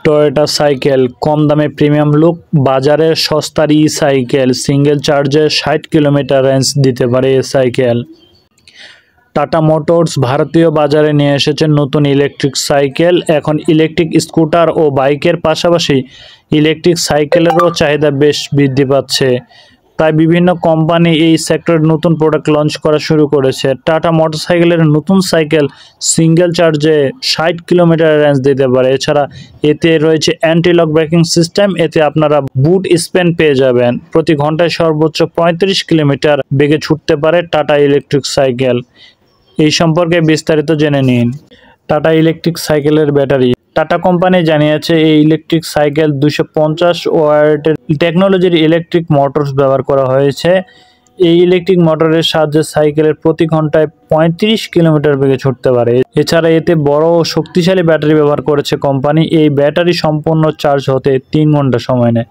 Toyota cycle কম দামে premium look, বাজারে সস্তার সাইকেল, সিঙ্গেল চার্জে 60 কিলোমিটার রেঞ্জ দিতে পারে এই সাইকেল। টাটা মোটরস ভারতীয় বাজারে নিয়ে এসেছে নতুন ইলেকট্রিক সাইকেল। এখন ইলেকট্রিক স্কুটার ও বাইকের পাশাপাশি ইলেকট্রিক সাইকেলেরও চাহিদা বেশ বৃদ্ধি পাচ্ছে। তাই বিভিন্ন কোম্পানি এই সেক্টরে নতুন প্রোডাক্ট লঞ্চ করা শুরু করেছে। টাটা মোটরসাইকেলের নতুন সাইকেল সিঙ্গেল চার্জে 60 কিলোমিটার রেঞ্জ দিতে পারে। এছাড়া এতে রয়েছে অ্যান্টি লক ব্রেকিং সিস্টেম। এতে আপনারা বুট স্পেন পেয়ে যাবেন। প্রতি ঘন্টায় সর্বোচ্চ 35 কিলোমিটার বেগে ছুটতে পারে টাটা ইলেকট্রিক সাইকেল। এই সম্পর্কে বিস্তারিত জেনে নিন। টাটা ইলেকট্রিক সাইকেলের ব্যাটারি। টাটা কোম্পানি জানিয়েছে এই ইলেকট্রিক সাইকেল 250 ওয়াটের টেকনোলজির ইলেকট্রিক মোটরস ব্যবহার করা হয়েছে। এই ইলেকট্রিক মোটরের সাহায্যে সাইকেলের প্রতি ঘন্টায় 35 কিলোমিটার বেগে ছুটতে পারে। এছাড়া এতে বড় ও শক্তিশালী ব্যাটারি ব্যবহার করেছে কোম্পানি। এই ব্যাটারি সম্পূর্ণ চার্জ হতে 3 ঘন্টা সময় নেয়।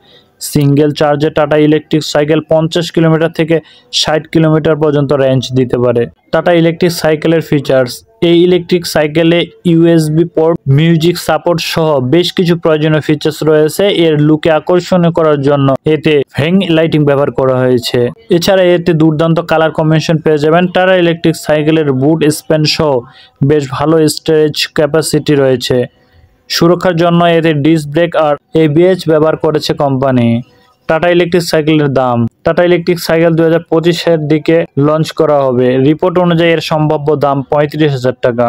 সিঙ্গেল চার্জে টাটা ইলেকট্রিক সাইকেল 50 কিলোমিটার থেকে 60 কিলোমিটার পর্যন্ত রেঞ্জ দিতে পারে। টাটা ইলেকট্রিক সাইকেলের ফিচার্স। এই ইলেকট্রিক সাইকেলে ইউএসবি পোর্ট, মিউজিক সাপোর্ট সহ বেশ কিছু প্রয়োজনীয় ফিচার্স রয়েছে। এর লুকে আকর্ষণীয় করার জন্য এতে হ্যাং লাইটিং ব্যবহার করা হয়েছে। এছাড়া এতে দুর্দান্ত কালার কম্বিনেশন পেয়ে যাবেন। টাটা ইলেকট্রিক সাইকেলের বুট স্পেন সহ বেশ ভালো স্টোরেজ ক্যাপাসিটি রয়েছে। সুরক্ষার জন্য এতে ডিস্ক ব্রেক আর এবিএস ব্যবহার করেছে কোম্পানি। টাটা ইলেকট্রিক সাইকেলের দাম। টাটা ইলেকট্রিক সাইকেল 2025-এর দিকে লঞ্চ করা হবে। রিপোর্ট অনুযায়ী এর সম্ভাব্য দাম 35,000 টাকা।